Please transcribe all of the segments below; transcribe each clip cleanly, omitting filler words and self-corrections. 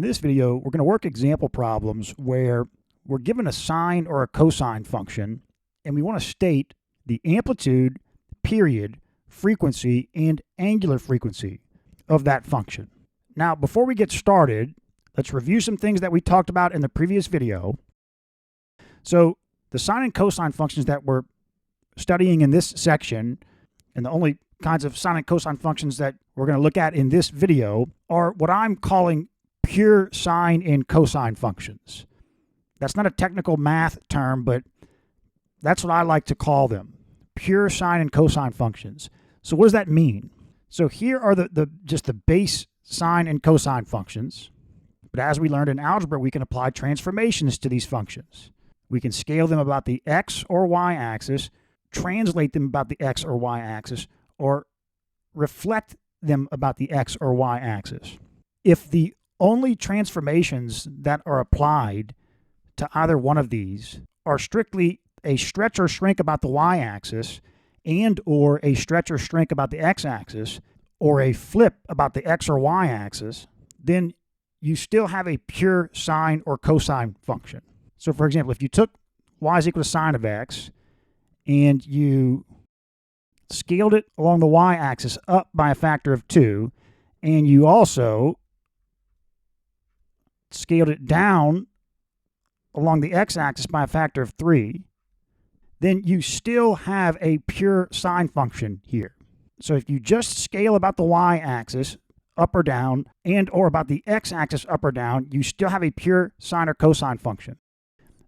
In this video, we're going to work example problems where we're given a sine or a cosine function, and we want to state the amplitude, period, frequency, and angular frequency of that function. Now, before we get started, let's review some things that we talked about in the previous video. So, the sine and cosine functions that we're studying in this section, and the only kinds of sine and cosine functions that we're going to look at in this video, are what I'm calling pure sine and cosine functions. That's not a technical math term, but that's what I like to call them. Pure sine and cosine functions. So what does that mean? So here are just the base sine and cosine functions. But as we learned in algebra, we can apply transformations to these functions. We can scale them about the x or y axis, translate them about the x or y axis, or reflect them about the x or y axis. If the only transformations that are applied to either one of these are strictly a stretch or shrink about the y-axis and or a stretch or shrink about the x-axis or a flip about the x or y-axis, then you still have a pure sine or cosine function. So for example, if you took y is equal to sine of x and you scaled it along the y-axis up by a factor of 2, and you also scaled it down along the x-axis by a factor of 3, then you still have a pure sine function here. So if you just scale about the y-axis up or down and or about the x-axis up or down, you still have a pure sine or cosine function.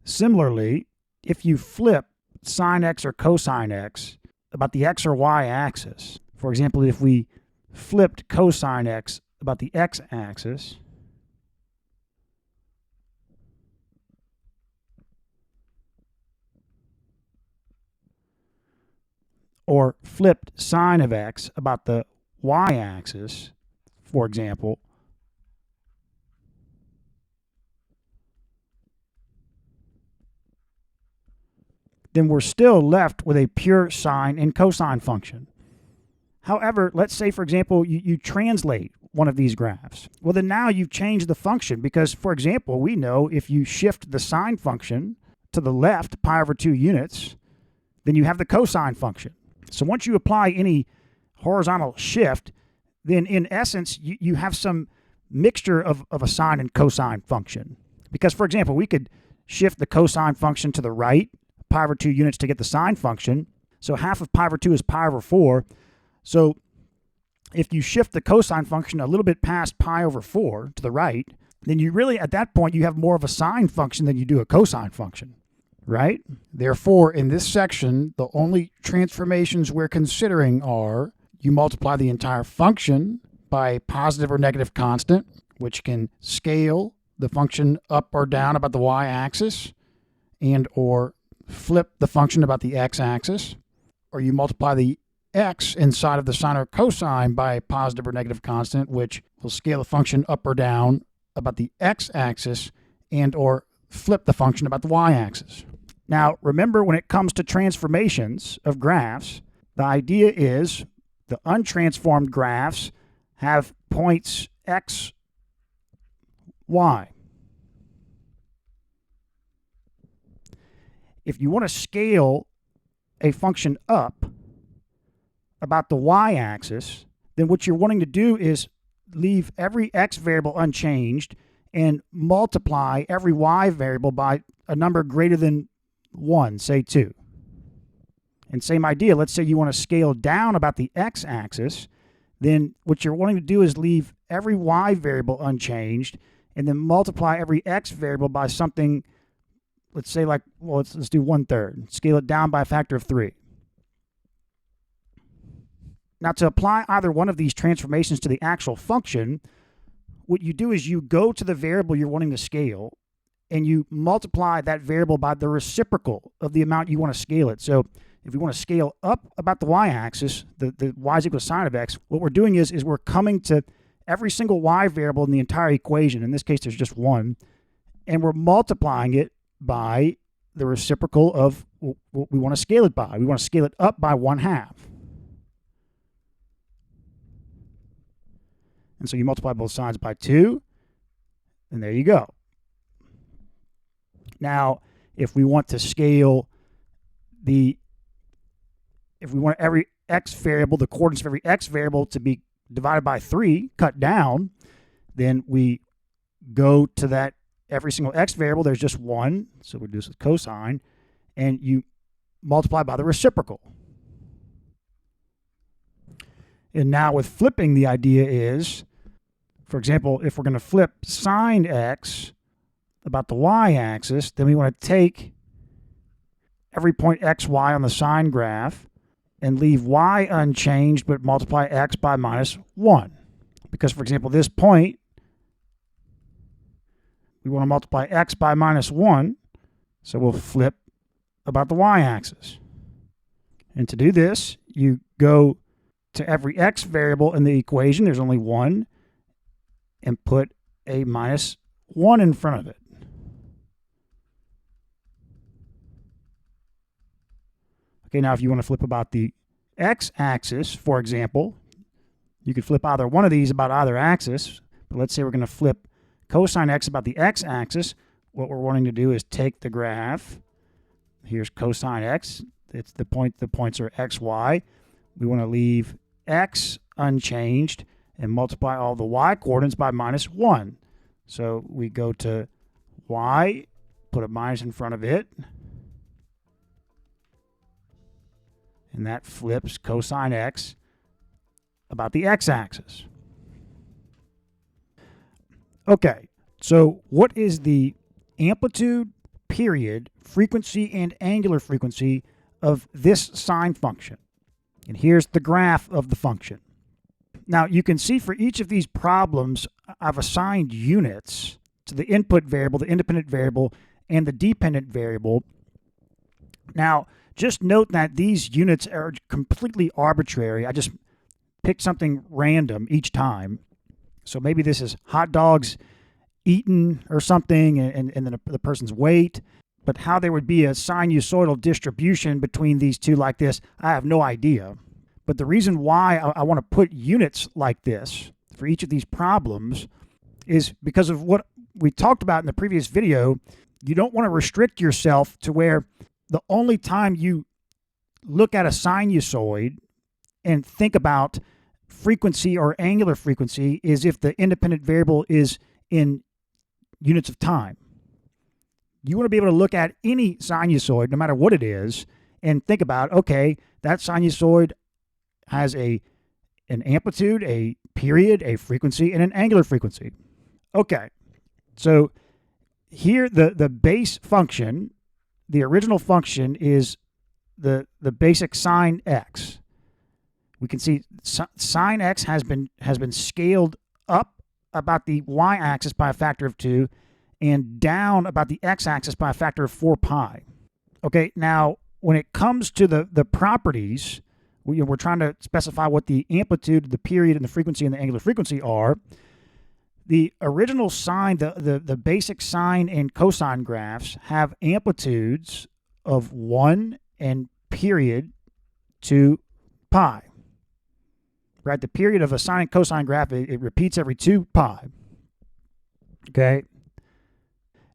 Similarly, if you flip sine x or cosine x about the x or y axis, for example, if we flipped cosine x about the x-axis, or flipped sine of x about the y-axis, for example, then we're still left with a pure sine and cosine function. However, let's say, for example, you translate one of these graphs. Well, then now you've changed the function because, for example, we know if you shift the sine function to the left pi over 2 units, then you have the cosine function. So once you apply any horizontal shift, then in essence, you have some mixture of a sine and cosine function. Because, for example, we could shift the cosine function to the right, pi over 2 units to get the sine function. So half of pi over 2 is pi over 4. So if you shift the cosine function a little bit past pi over 4 to the right, then you really, at that point, you have more of a sine function than you do a cosine function. Right? Therefore, in this section, the only transformations we're considering are you multiply the entire function by a positive or negative constant, which can scale the function up or down about the y-axis and or flip the function about the x-axis, or you multiply the x inside of the sine or cosine by a positive or negative constant, which will scale the function up or down about the x-axis and or flip the function about the y-axis. Now, remember, when it comes to transformations of graphs, the idea is the untransformed graphs have points x, y. If you want to scale a function up about the y-axis, then what you're wanting to do is leave every x variable unchanged and multiply every y variable by a number greater than 1, say 2. And same idea, let's say you want to scale down about the x-axis, then what you're wanting to do is leave every y variable unchanged and then multiply every x variable by something, let's say like, well, let's do 1/3. Scale it down by a factor of 3. Now, to apply either one of these transformations to the actual function, what you do is you go to the variable you're wanting to scale and you multiply that variable by the reciprocal of the amount you want to scale it. So if we want to scale up about the y-axis, the y is equal to sine of x, what we're doing is we're coming to every single y variable in the entire equation. In this case, there's just one. And we're multiplying it by the reciprocal of what we want to scale it by. We want to scale it up by 1/2. And so you multiply both sides by 2. And there you go. Now, if we want to scale if we want every x variable, the coordinates of every x variable to be divided by 3, cut down, then we go to that every single x variable, there's just one, so we do this with cosine, and you multiply by the reciprocal. And now with flipping, the idea is, for example, if we're going to flip sine x about the y-axis, then we want to take every point xy on the sine graph and leave y unchanged, but multiply x by minus 1. Because, for example, this point, we want to multiply x by minus 1, so we'll flip about the y-axis. And to do this, you go to every x variable in the equation, there's only one, and put a minus 1 in front of it. Okay, now if you want to flip about the x-axis, for example, you could flip either one of these about either axis, but let's say we're going to flip cosine x about the x-axis. What we're wanting to do is take the graph. Here's cosine x. It's the points are x, y. We want to leave x unchanged and multiply all the y coordinates by minus 1. So we go to y, put a minus in front of it, and that flips cosine x about the x-axis. Okay, so what is the amplitude, period, frequency, and angular frequency of this sine function? And here's the graph of the function. Now, you can see for each of these problems, I've assigned units to the input variable, the independent variable, and the dependent variable. Now, just note that these units are completely arbitrary. I just picked something random each time. So maybe this is hot dogs eaten or something, and then the person's weight. But how there would be a sinusoidal distribution between these two like this, I have no idea. But the reason why I want to put units like this for each of these problems is because of what we talked about in the previous video. You don't want to restrict yourself to where the only time you look at a sinusoid and think about frequency or angular frequency is if the independent variable is in units of time. You want to be able to look at any sinusoid, no matter what it is, and think about, okay, that sinusoid has an amplitude, a period, a frequency, and an angular frequency. Okay, so here the base function, the original function is the basic sine x. We can see sine x has been scaled up about the y-axis by a factor of 2 and down about the x-axis by a factor of 4 pi. Okay, now when it comes to the properties, we're trying to specify what the amplitude, the period, and the frequency and the angular frequency are. The original sine, the basic sine and cosine graphs have amplitudes of 1 and period 2 pi. Right, the period of a sine and cosine graph, it repeats every 2 pi. Okay.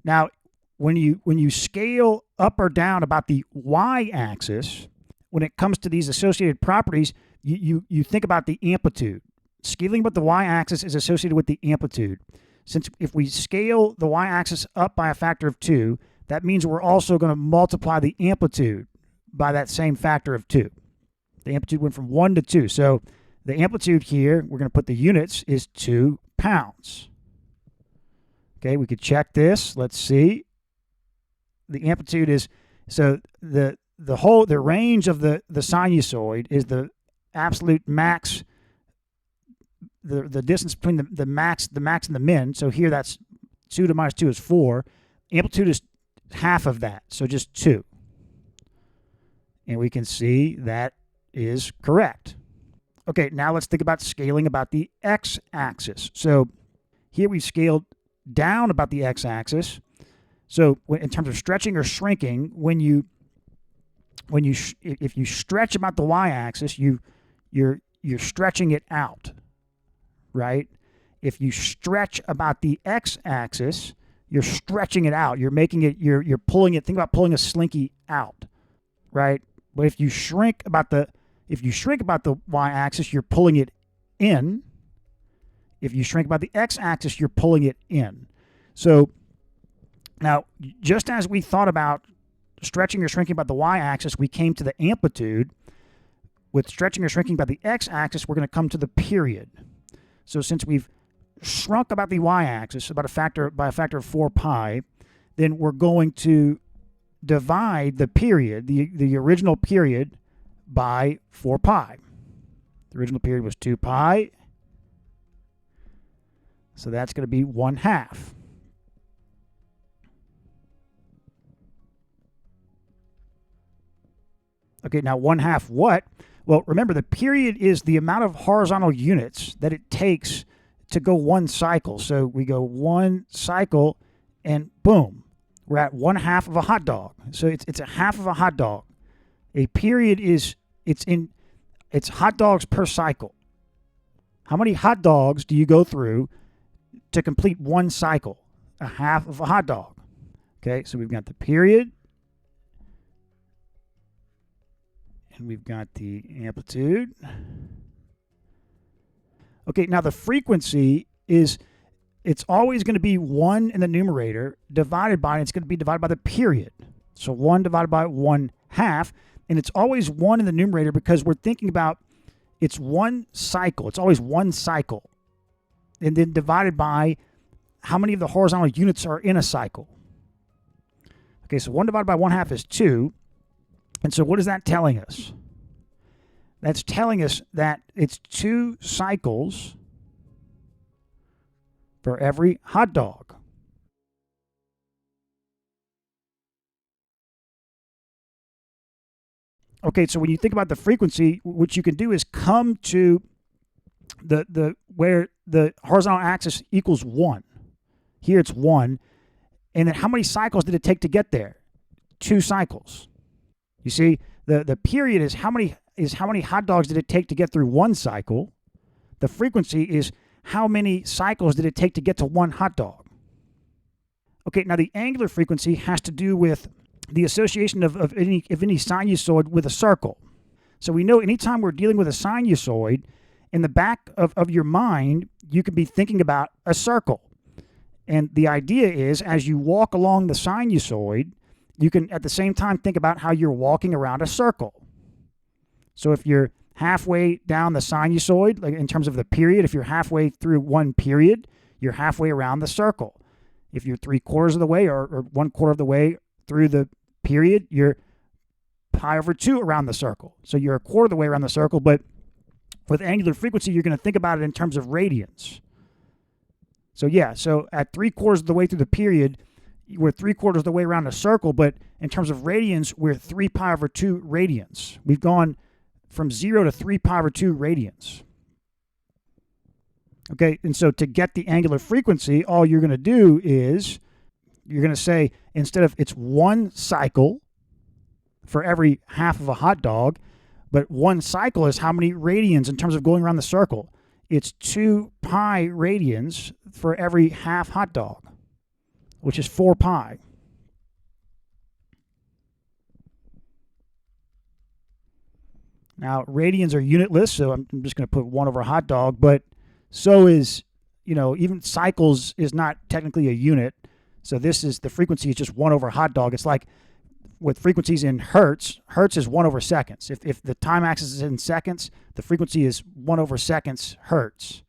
Now, when you scale up or down about the y-axis, when it comes to these associated properties, you think about the amplitude. Scaling about the y-axis is associated with the amplitude. Since if we scale the y-axis up by a factor of 2, that means we're also going to multiply the amplitude by that same factor of 2. The amplitude went from 1 to 2. So the amplitude here, we're going to put the units, is 2 pounds. Okay, we could check this. Let's see. The amplitude is, so the range of the sinusoid is the absolute max, the distance between the max and the min. So here that's 2 to minus 2 is 4. Amplitude is half of that, so just 2. And we can see that is correct. Okay, now let's think about scaling about the x-axis. So here we've scaled down about the x-axis. So in terms of stretching or shrinking, if you stretch about the y-axis, you're stretching it out, right? If you stretch about the x-axis, you're stretching it out. You're making it, you're pulling it. Think about pulling a slinky out, right? But if you shrink about the y-axis, you're pulling it in. If you shrink about the x-axis, you're pulling it in. So now, just as we thought about stretching or shrinking about the y-axis, we came to the amplitude. With stretching or shrinking about the x-axis, we're going to come to the period. So since we've shrunk about the y-axis by a factor of 4 pi, then we're going to divide the period, the original period, by 4 pi. The original period was 2 pi, so that's going to be 1/2. Okay, now 1/2 what? Well, remember, the period is the amount of horizontal units that it takes to go one cycle. So we go one cycle, and boom, we're at 1/2 of a hot dog. So it's a half of a hot dog. A period is it's hot dogs per cycle. How many hot dogs do you go through to complete one cycle? A half of a hot dog. Okay, so we've got the period, and we've got the amplitude. Okay, now the frequency is, it's always going to be 1 in the numerator divided by, it's going to be divided by the period. So 1 divided by 1/2, and it's always 1 in the numerator because we're thinking about it's one cycle. It's always one cycle. And then divided by how many of the horizontal units are in a cycle. Okay, so 1 divided by 1/2 is 2. And so what is that telling us? That's telling us that it's 2 cycles for every hot dog. Okay, so when you think about the frequency, what you can do is come to the where the horizontal axis equals 1. Here it's 1. And then how many cycles did it take to get there? 2 cycles. You see, the period is how many hot dogs did it take to get through one cycle. The frequency is how many cycles did it take to get to one hot dog. Okay, now the angular frequency has to do with the association of any sinusoid with a circle. So we know anytime we're dealing with a sinusoid, in the back of your mind, you could be thinking about a circle. And the idea is, as you walk along the sinusoid, you can at the same time think about how you're walking around a circle. So if you're halfway down the sinusoid, like in terms of the period, if you're halfway through one period, you're halfway around the circle. If you're 3/4 of the way or 1/4 of the way through the period, you're pi over 2 around the circle. So you're 1/4 of the way around the circle, but with angular frequency, you're going to think about it in terms of radians. So yeah, so at 3/4 of the way through the period, we're 3/4 of the way around a circle, but in terms of radians, we're 3 pi over 2 radians. We've gone from 0 to 3 pi over 2 radians. Okay, and so to get the angular frequency, all you're going to do is you're going to say, instead of it's one cycle for every half of a hot dog, but one cycle is how many radians in terms of going around the circle. It's 2 pi radians for every half hot dog, which is 4 pi. Now, radians are unitless, so I'm just going to put 1 over a hot dog, but so is, even cycles is not technically a unit. So this is, the frequency is just 1 over a hot dog. It's like with frequencies in hertz, hertz is 1 over seconds. If the time axis is in seconds, the frequency is 1 over seconds hertz.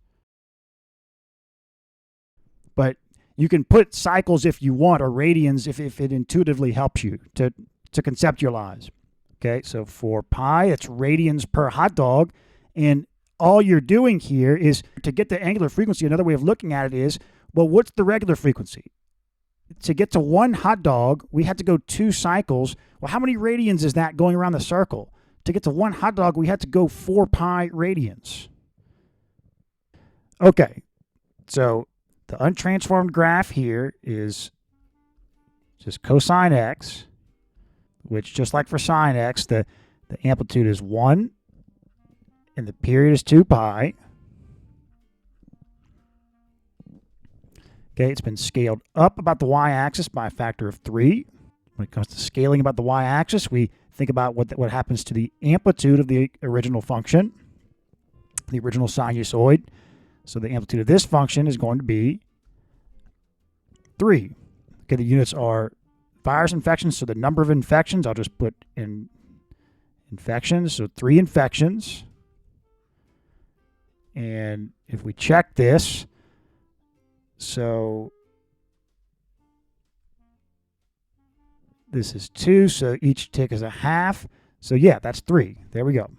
But you can put cycles if you want, or radians if it intuitively helps you to conceptualize. Okay, so 4 pi, it's radians per hot dog. And all you're doing here is to get the angular frequency. Another way of looking at it is, well, what's the regular frequency? To get to one hot dog, we had to go 2 cycles. Well, how many radians is that going around the circle? To get to one hot dog, we had to go 4 pi radians. Okay, so the untransformed graph here is just cosine x, which just like for sine x, the amplitude is 1 and the period is 2 pi. Okay, it's been scaled up about the y-axis by a factor of 3. When it comes to scaling about the y-axis, we think about what happens to the amplitude of the original function, the original sinusoid. So the amplitude of this function is going to be 3. Okay, the units are virus infections, so the number of infections, I'll just put in infections, so 3 infections. And if we check this, so this is 2, so each tick is a half. So yeah, that's 3. There we go.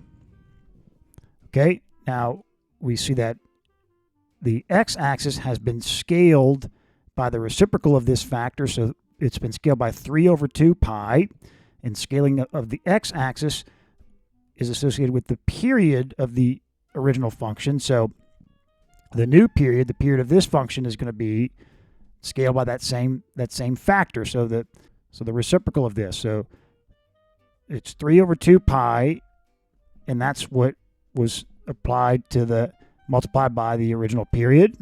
Okay, now we see that the x-axis has been scaled by the reciprocal of this factor, so it's been scaled by 3 over 2 pi, and scaling of the x-axis is associated with the period of the original function. So the new period, the period of this function, is going to be scaled by that same factor. So the reciprocal of this. So it's 3 over 2 pi, and that's what was applied to the multiplied by the original period.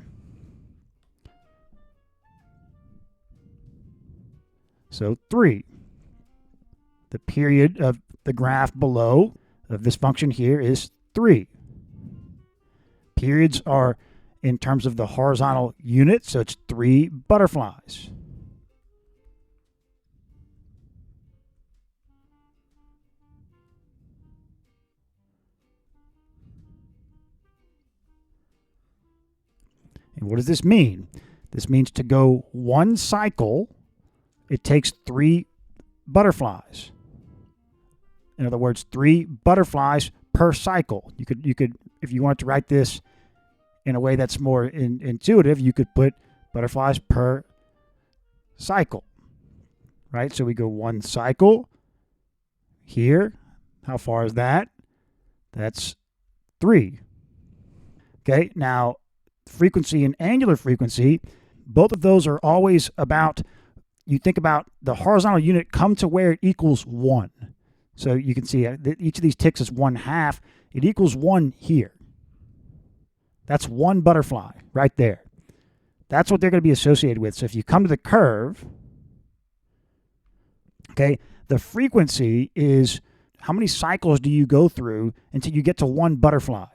So 3. The period of the graph below of this function here is 3. Periods are in terms of the horizontal unit, so it's 3 butterflies. And what does this mean? This means to go one cycle, it takes 3 butterflies. In other words, 3 butterflies per cycle. You could, if you wanted to write this in a way that's more intuitive, you could put butterflies per cycle, right? So we go one cycle here. How far is that? That's 3. Okay, now frequency and angular frequency, both of those are always about, you think about the horizontal unit come to where it equals 1. So you can see each of these ticks is 1/2. It equals 1 here. That's 1 butterfly right there. That's what they're going to be associated with. So if you come to the curve, okay, the frequency is how many cycles do you go through until you get to 1 butterfly?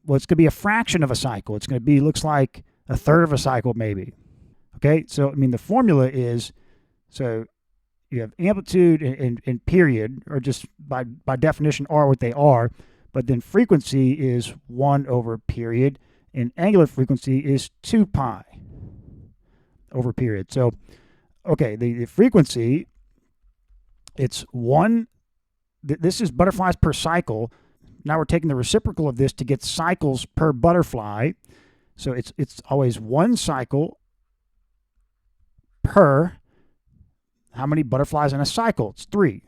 Well, it's going to be a fraction of a cycle. It's going to be, looks like a third of a cycle maybe. Okay, so I mean the formula is, so you have amplitude and period, or just by definition are what they are, but then frequency is 1 over period, and angular frequency is 2 pi over period. So, okay, the frequency, it's 1, this is butterflies per cycle. Now we're taking the reciprocal of this to get cycles per butterfly. So it's always 1 cycle per, how many butterflies in a cycle? It's 3.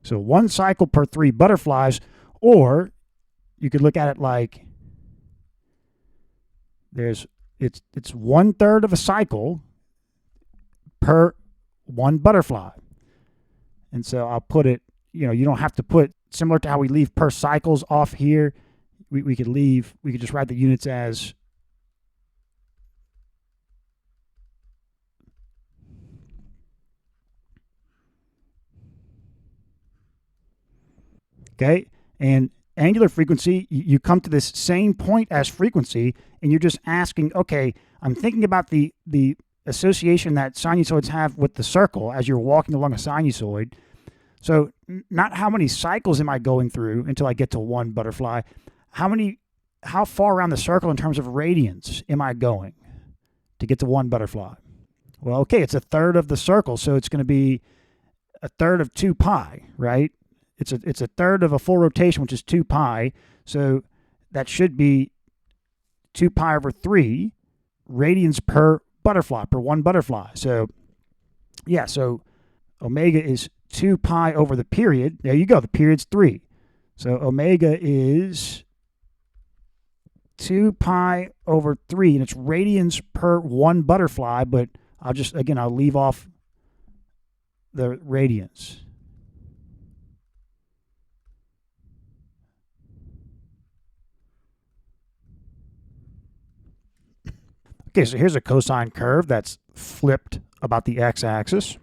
So 1 cycle per 3 butterflies, or you could look at it like it's 1/3 of a cycle per 1 butterfly. And so I'll put it, you don't have to put, similar to how we leave per cycles off here, we could just write the units as okay, and angular frequency, you come to this same point as frequency, and you're just asking, okay, I'm thinking about the association that sinusoids have with the circle as you're walking along a sinusoid. So not how many cycles am I going through until I get to 1 butterfly, how far around the circle in terms of radians am I going to get to 1 butterfly? Well, okay, it's a third of the circle, so it's going to be a third of 2 pi, right? It's a third of a full rotation, which is 2 pi. So that should be 2 pi over 3 radians per butterfly, per 1 butterfly. So yeah, so omega is 2 pi over the period. There you go. The period's 3. So omega is 2 pi over 3, and it's radians per 1 butterfly, but I'll leave off the radians. Okay, so here's a cosine curve that's flipped about the x-axis.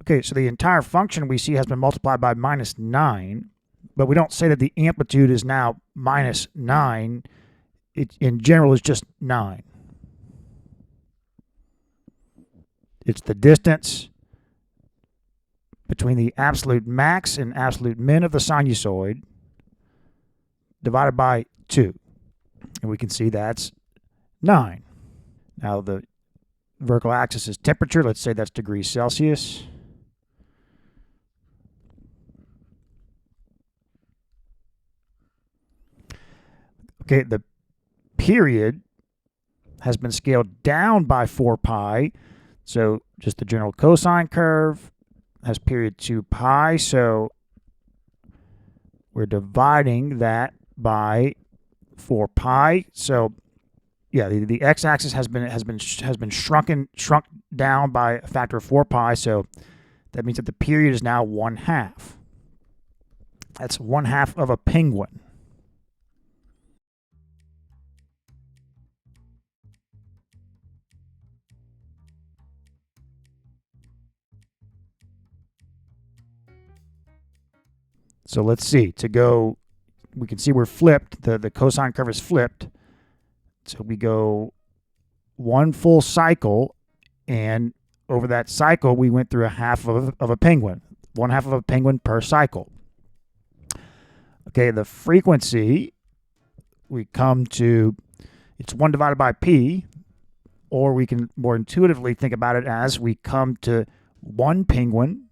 Okay, so the entire function we see has been multiplied by -9, but we don't say that the amplitude is now -9. It, in general, is just 9. It's the distance between the absolute max and absolute min of the sinusoid divided by 2. And we can see that's 9. Now the vertical axis is temperature. Let's say that's degrees Celsius. Okay, the period has been scaled down by 4 pi. So just the general cosine curve has period 2 pi. So we're dividing that by 4 pi. So yeah, the x-axis has been shrunk down by a factor of 4 pi. So that means that the period is now 1/2. That's 1/2 of a penguin. So let's see. To go, we can see we're flipped. The cosine curve is flipped. So we go one full cycle, and over that cycle, we went through a half of a penguin. 1/2 of a penguin per cycle. Okay, the frequency, we come to, it's 1 divided by p, or we can more intuitively think about it as we come to 1 penguin,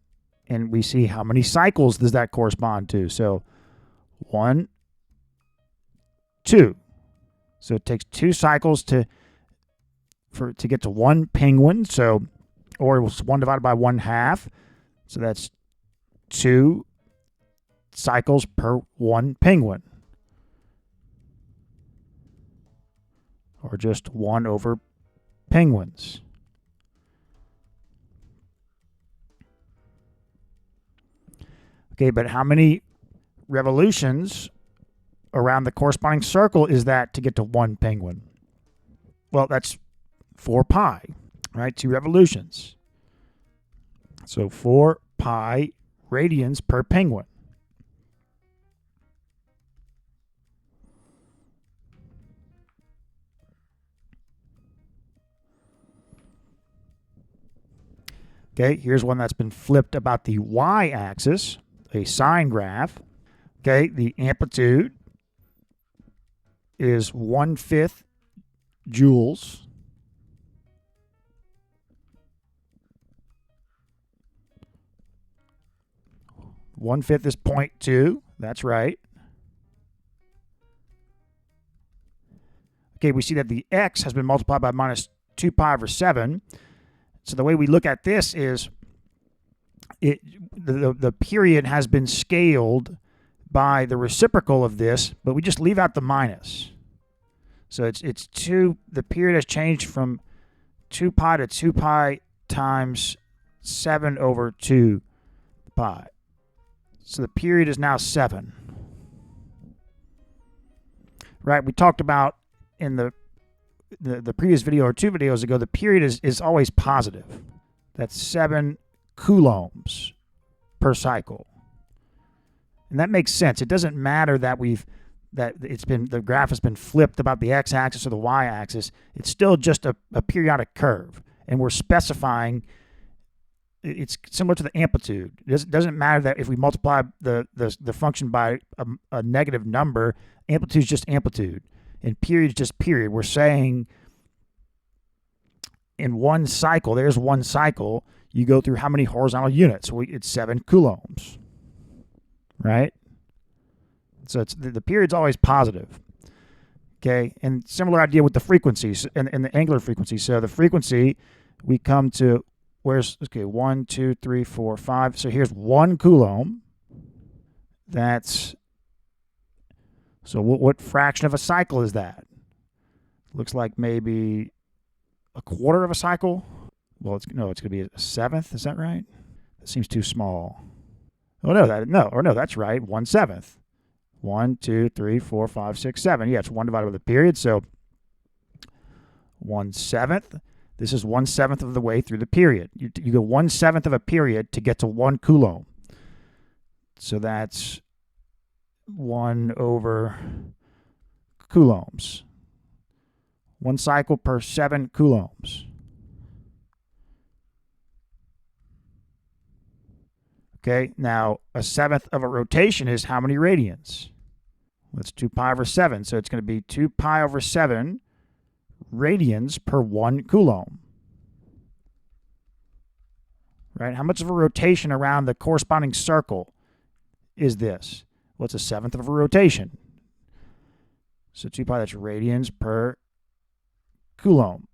and we see how many cycles does that correspond to. So 1, 2. So it takes 2 cycles to get to 1 penguin. So, or it was 1 divided by 1/2. So that's 2 cycles per 1 penguin, or just 1 over penguins. Okay, but how many revolutions around the corresponding circle is that to get to 1 penguin? Well, that's 4 pi, right? 2 revolutions. So 4 pi radians per penguin. Okay, here's one that's been flipped about the y-axis, a sine graph. Okay, the amplitude is 1/5 joules. One-fifth is 0.2. That's right. Okay, we see that the x has been multiplied by -2 pi over 7. So the way we look at this is the period has been scaled by the reciprocal of this, but we just leave out the minus. So it's 2, the period has changed from 2 pi to 2 pi times 7 over 2 pi. So the period is now 7. Right, we talked about in the previous video or 2 videos ago, the period is always positive. That's 7 coulombs per cycle. And that makes sense. It doesn't matter that the graph has been flipped about the x-axis or the y-axis. It's still just a periodic curve, and we're specifying. It's similar to the amplitude. It doesn't matter that if we multiply the function by a negative number, amplitude is just amplitude, and period is just period. We're saying in one cycle, there's one cycle, you go through how many horizontal units? So it's 7 coulombs, right? So it's the period's always positive. Okay, and similar idea with the frequencies and the angular frequency. So the frequency, we come to, where's, okay, 1, 2, 3, 4, 5. So here's 1 coulomb. That's, so what fraction of a cycle is that? Looks like maybe a quarter of a cycle. Well, it's going to be a 1/7. Is that right? That seems too small. Oh no, that's right. 1/7. 1, 2, 3, 4, 5, 6, 7. Yeah, it's 1 divided by the period. So 1/7. This is 1/7 of the way through the period. You go 1/7 of a period to get to 1 coulomb. So that's 1 over coulombs. 1 cycle per 7 coulombs. Okay, now 1/7 of a rotation is how many radians? That's 2 pi over 7. So it's going to be 2 pi over 7 radians per 1 coulomb. Right? How much of a rotation around the corresponding circle is this? Well, it's 1/7 of a rotation. So 2 pi, that's radians per coulomb.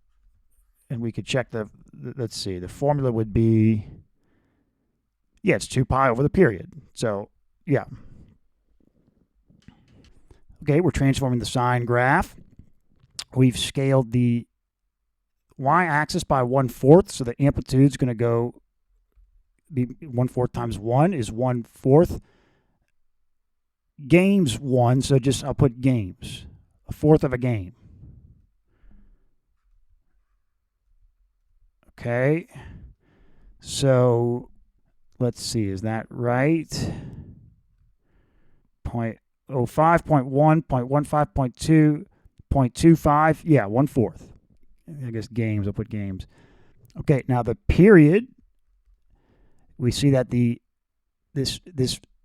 And we could check let's see, the formula would be, yeah, it's 2 pi over the period. So, yeah. Okay, we're transforming the sine graph. We've scaled the y-axis by 1/4, so the amplitude is going to go be 1/4 times 1 is 1/4. Games 1, so just I'll put games, 1/4 of a game. Okay, so let's see, is that right? 0.05, 0.1, 0.15, 0.2, 0.25, yeah, 1/4. I guess games, I'll put games. Okay, now the period, we see that this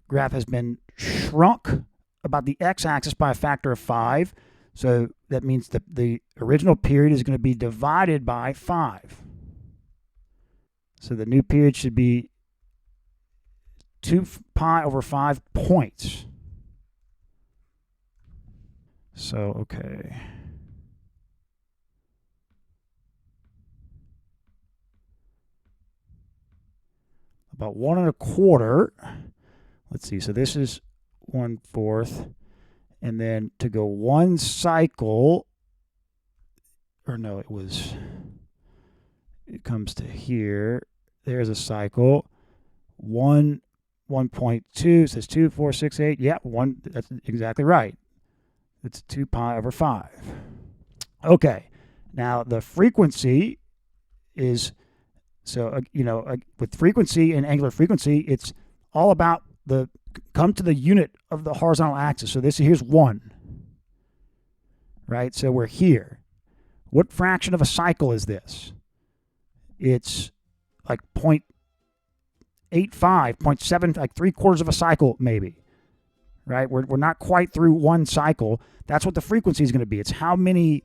graph has been shrunk about the x-axis by a factor of 5. So that means that the original period is going to be divided by 5. So the new period should be 2 pi over 5 points. So, okay. About 1 1/4. Let's see, so this is 1/4. And then to go 1 cycle, or no, it comes to here. There's a cycle. 1.2 says 2, 4, 6, 8. Yeah, 1. That's exactly right. It's 2 pi over 5. Okay, now the frequency is, so, with frequency and angular frequency, it's all about come to the unit of the horizontal axis. So here's 1, right? So we're here. What fraction of a cycle is this? It's like 0.85, 0.7, like 3/4 of a cycle maybe, right? We're not quite through 1 cycle. That's what the frequency is going to be. It's how many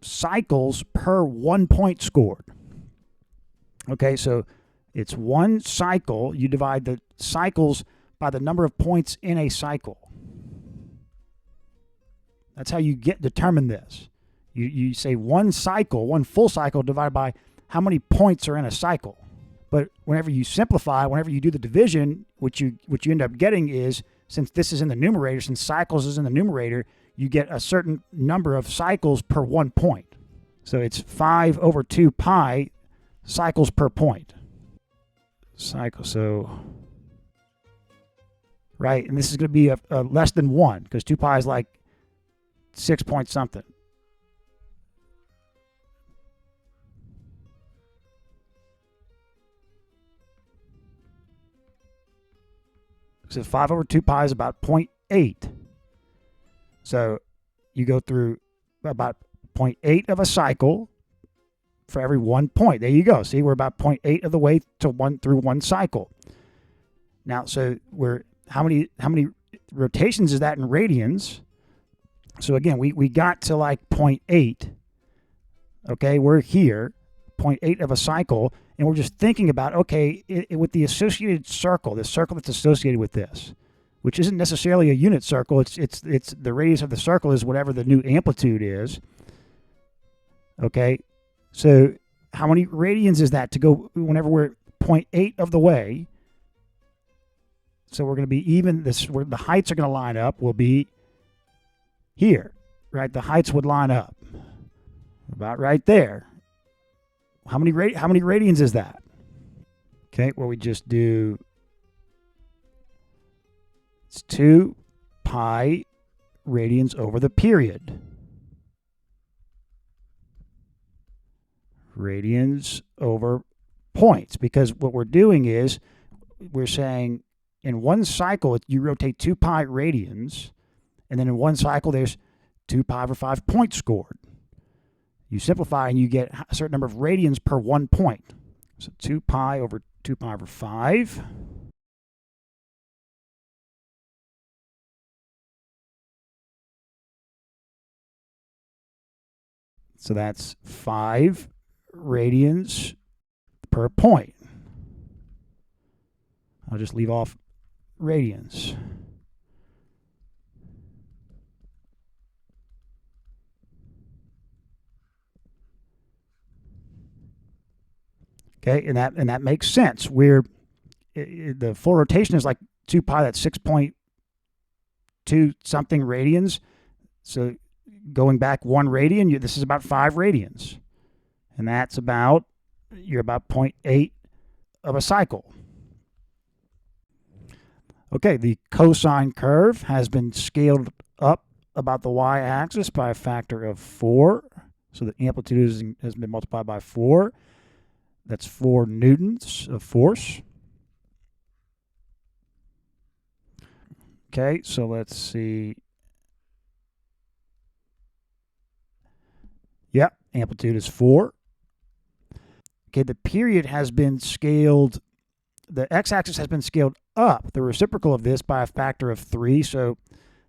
cycles per 1 point scored. Okay, so it's 1 cycle. You divide the cycles by the number of points in a cycle. That's how you determine this. You say 1 cycle, 1 full cycle divided by how many points are in a cycle. But whenever you simplify, whenever you do the division, what you end up getting is, since this is in the numerator, since cycles is in the numerator, you get a certain number of cycles per 1 point. So it's 5 over 2 pi cycles per point. Cycle, so, right, and this is going to be a less than 1, because 2 pi is like 6 point something. So 5 over 2 pi is about 0.8. So you go through about 0.8 of a cycle for every 1 point. There you go. See, we're about 0.8 of the way to through 1 cycle. Now, so how many rotations is that in radians? So again, we got to like 0.8. Okay, we're here, 0.8 of a cycle, and we're just thinking about, okay, with the associated circle, the circle that's associated with this, which isn't necessarily a unit circle. It's the radius of the circle is whatever the new amplitude is. Okay, so how many radians is that to go whenever we're 0.8 of the way? So we're going to be even where the heights are going to line up will be here, right? The heights would line up about right there. How many radians is that? Okay, well, we just do, it's 2 pi radians over the period. radians over points, because what we're doing is we're saying in one cycle you rotate 2 pi radians, and then in one cycle there's 2 pi over 5 points scored. You simplify and you get a certain number of radians per 1 point. So 2 pi over 2 pi over 5. So that's 5 radians per point. I'll just leave off radians. Okay, and that makes sense. The full rotation is like 2 pi, that's 6.2 something radians. So going back 1 radian, this is about 5 radians. And that's you're about 0.8 of a cycle. Okay, the cosine curve has been scaled up about the y-axis by a factor of 4. So the amplitude has been multiplied by 4. That's 4 newtons of force. Okay, so let's see. Yeah, amplitude is 4. Okay, the period has been scaled, the x-axis has been scaled up, the reciprocal of this, by a factor of 3. So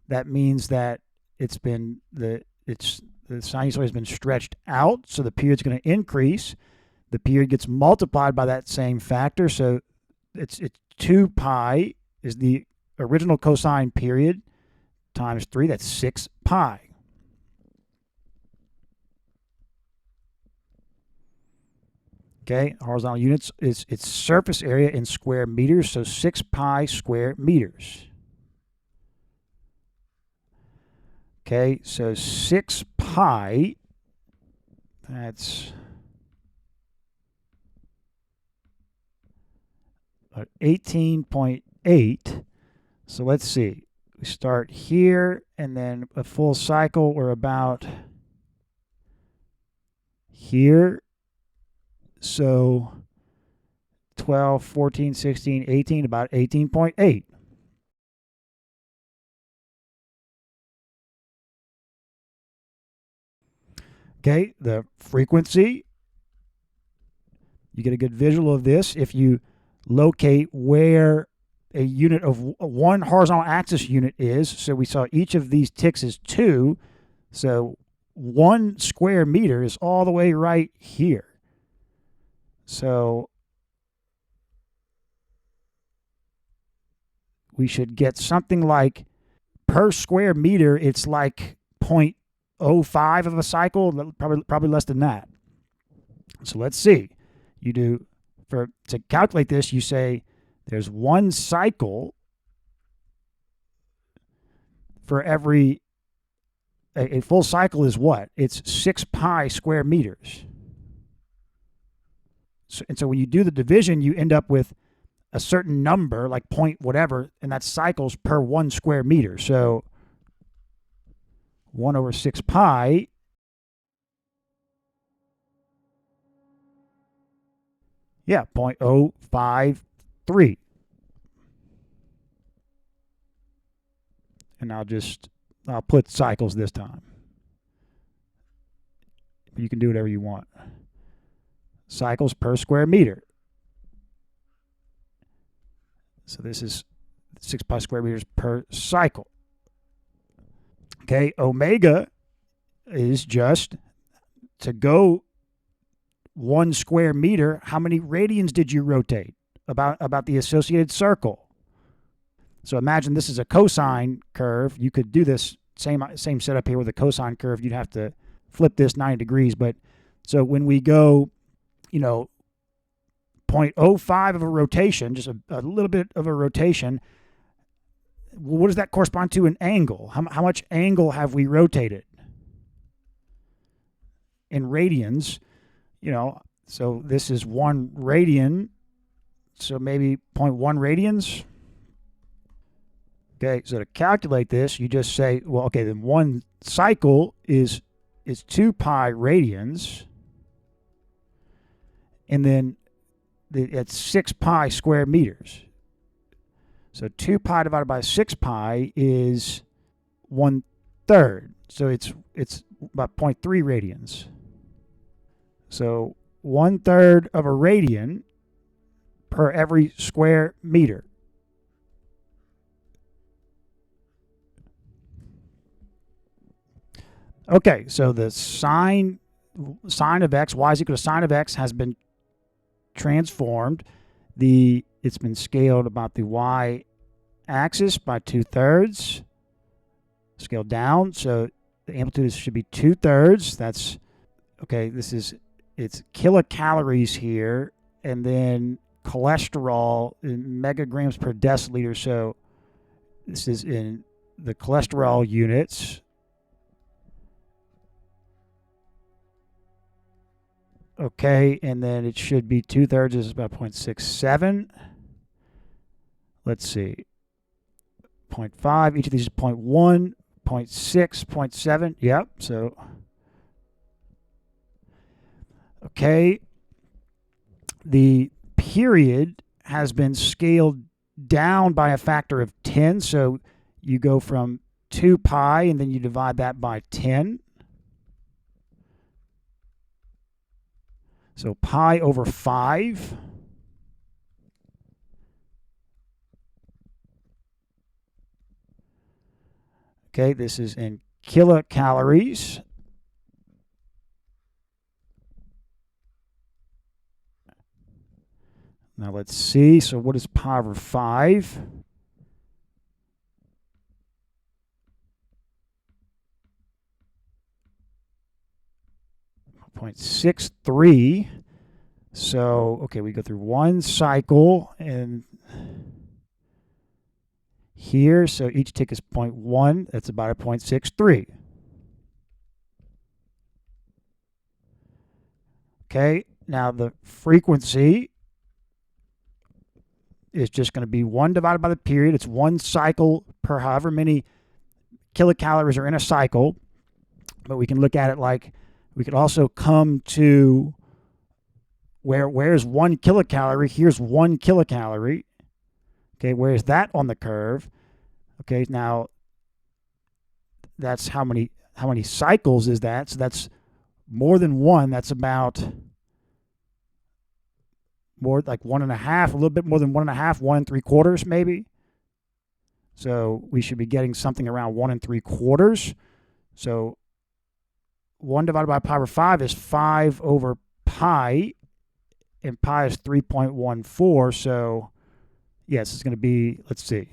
that means that the sinusoid has been stretched out, so the period's going to increase. The period gets multiplied by that same factor, so it's 2 pi is the original cosine period times 3, that's 6 pi. Okay, horizontal units is its surface area in square meters, so 6 pi square meters. Okay, so 6 pi, that's 18.8. So let's see. We start here, and then a full cycle, we're about here. So 12, 14, 16, 18, about 18.8. Okay, the frequency, you get a good visual of this if you locate where a unit of one horizontal axis unit is. So we saw each of these ticks is 2. So 1 square meter is all the way right here. So we should get something like, per square meter, it's like 0.05 of a cycle, probably less than that. So let's see. To calculate this, you say there's 1 cycle for every, a full cycle is what? It's 6 pi square meters. So when you do the division, you end up with a certain number, like point whatever, and that's cycles per 1 square meter. So 1 over 6 pi, yeah, 0.053. And I'll put cycles this time. You can do whatever you want. Cycles per square meter. So this is 6 pi square meters per cycle. Okay, omega is just to go 1 square meter, how many radians did you rotate about the associated circle? So imagine this is a cosine curve. You could do this same setup here with a cosine curve. You'd have to flip this 90 degrees. But so when we go, 0.05 of a rotation, just a little bit of a rotation, what does that correspond to in angle? How much angle have we rotated? In radians, so this is 1 radian, so maybe 0.1 radians. Okay, so to calculate this, you just say, well, okay, then 1 cycle is 2 pi radians. and then it's 6 pi square meters. So 2 pi divided by 6 pi is 1/3. So it's about 0.3 radians. So 1/3 of a radian per every square meter. Okay, so the sine of x, y is equal to sine of x, has been transformed. It's been scaled about the y axis by 2/3. Scaled down, so the amplitude should be 2/3. That's okay. It's kilocalories here, and then cholesterol in megagrams per deciliter. So this is in the cholesterol units. Okay, and then it should be 2/3 is about 0.67. Let's see. 0.5. Each of these is 0.1, 0.6, 0.7. Yep. So, okay. The period has been scaled down by a factor of 10. So you go from 2 pi and then you divide that by 10. So pi over 5. Okay, this is in kilocalories. Now let's see. So what is pi over 5? .63. So, okay, we go through one cycle and here, so each tick is 0.1. That's about a 0.63. Okay, now the frequency is just going to be 1 divided by the period. It's 1 cycle per however many kilocalories are in a cycle. But we can look at it like we could also come to where's 1 kilocalorie? Here's 1 kilocalorie. Okay, where's that on the curve? Okay, now that's how many cycles is that? So that's more than 1. That's about more like 1.5, a little bit more than 1.5, 1 3/4 maybe. So we should be getting something around 1 3/4. So 1 divided by pi over 5 is 5 over pi, and pi is 3.14. So yes, it's going to be, let's see,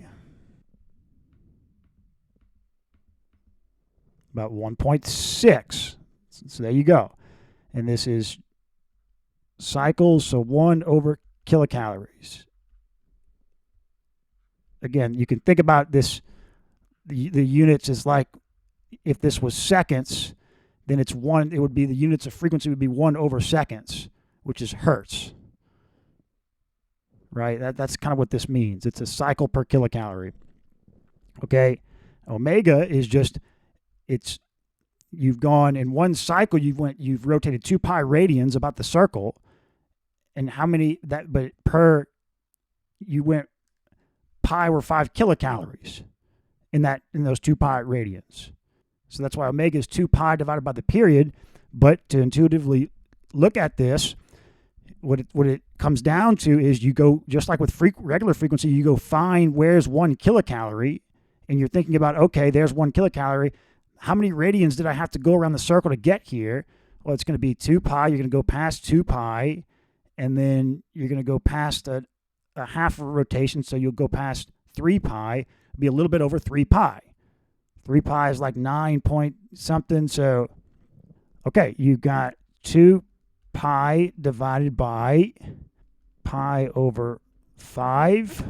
about 1.6. So there you go. And this is cycles, so 1 over kilocalories. Again, you can think about this, the units is like, if this was seconds, then it's 1, it would be, the units of frequency would be 1 over seconds, which is hertz. Right? That's kind of what this means. It's a cycle per kilocalorie. Okay? Omega is just, you've gone in one cycle, you've rotated 2 pi radians about the circle, and how many but you went pi over 5 kilocalories in those 2 pi radians. So that's why omega is 2 pi divided by the period. But to intuitively look at this, what it comes down to is you go, just like with regular frequency, you go find where's 1 kilocalorie, and you're thinking about, okay, there's 1 kilocalorie. How many radians did I have to go around the circle to get here? Well, it's going to be 2 pi. You're going to go past 2 pi, and then you're going to go past a half of a rotation, so you'll go past 3 pi. It'll be a little bit over 3 pi. 3 pi is like 9 point something. So, okay, you got 2 pi divided by pi over 5.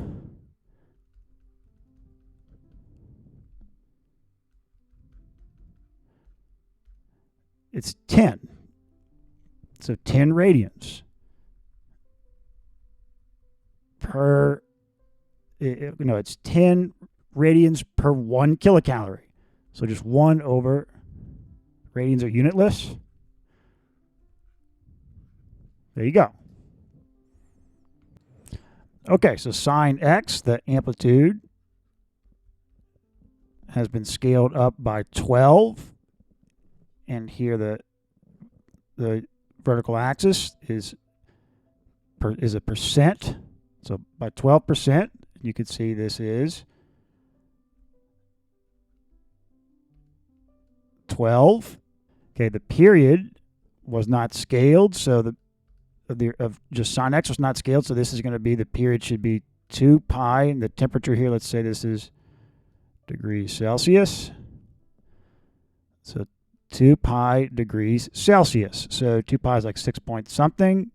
It's 10. So 10 radians per, it's 10 radians per 1 kilocalorie. So just 1 over, radians are unitless. There you go. Okay, so sine x, the amplitude, has been scaled up by 12. And here the vertical axis is a percent. So by 12%, you can see this is 12. Okay, the period was not scaled, so of just sine x was not scaled, so this is going to be, the period should be 2 pi, and the temperature here, let's say this is degrees Celsius. So 2 pi degrees Celsius. So 2 pi is like 6 point something.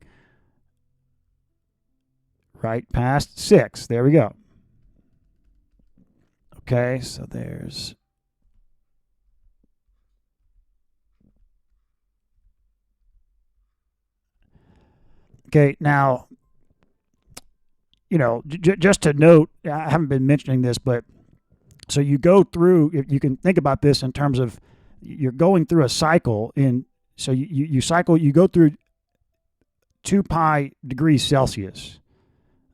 Right past 6. There we go. Okay, so there's... Okay, now, just to note, I haven't been mentioning this, but so you go through, if you can think about this in terms of you're going through a cycle so you cycle, you go through 2 pi degrees Celsius.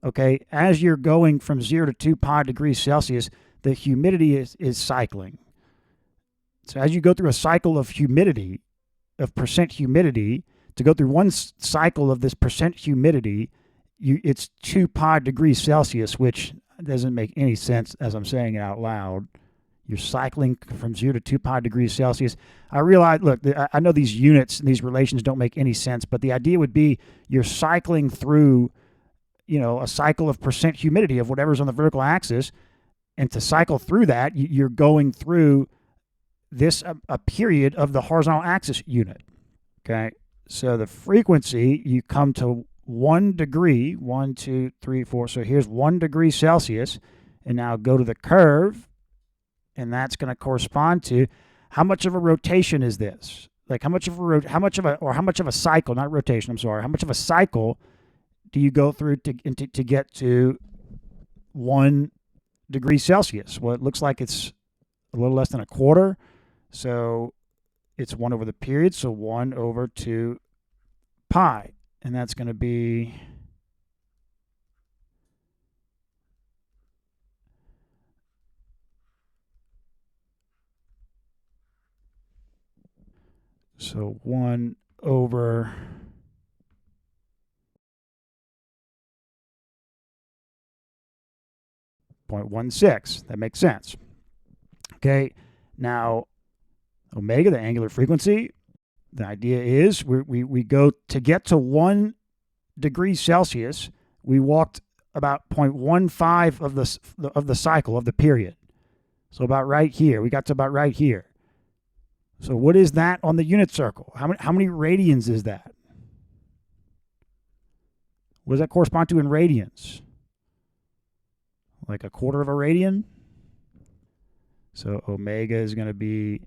Okay, as you're going from 0 to 2 pi degrees Celsius, the humidity is cycling. So as you go through a cycle of humidity, of percent humidity, to go through one cycle of this percent humidity, it's 2 pi degrees Celsius, which doesn't make any sense as I'm saying it out loud. You're cycling from 0 to 2 pi degrees Celsius. I realize, look, I know these units and these relations don't make any sense, but the idea would be you're cycling through, a cycle of percent humidity of whatever's on the vertical axis, and to cycle through that, you're going through this a period of the horizontal axis unit. Okay, so the frequency, you come to 1 degree, 1, 2, 3, 4. So here's 1 degree Celsius, and now go to the curve, and that's going to correspond to how much of a rotation is this? Like how much of a cycle, not rotation, I'm sorry. How much of a cycle do you go through to get to 1 degree Celsius? Well, it looks like it's a little less than a quarter. So it's 1 over the period, so 1 over 2 pi. And that's going to be so 1 over 0.16. That makes sense. Okay, now omega, the angular frequency, the idea is we go to get to 1 degree Celsius, we walked about 0.15 of the cycle of the period. So about right here, we got to about right here. So what is that on the unit circle? How many radians is that? What does that correspond to in radians? Like a quarter of a radian? So omega is going to be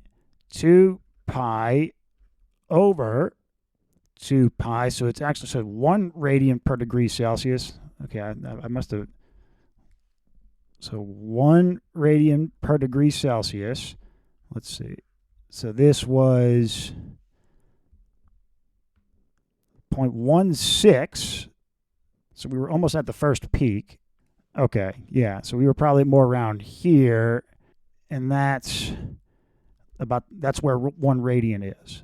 2 pi over 2 pi. So it's actually, so 1 radian per degree Celsius. Okay, I must have. So 1 radian per degree Celsius. Let's see. So this was 0.16. So we were almost at the first peak. Okay, yeah. So we were probably more around here. And that's where 1 radian is.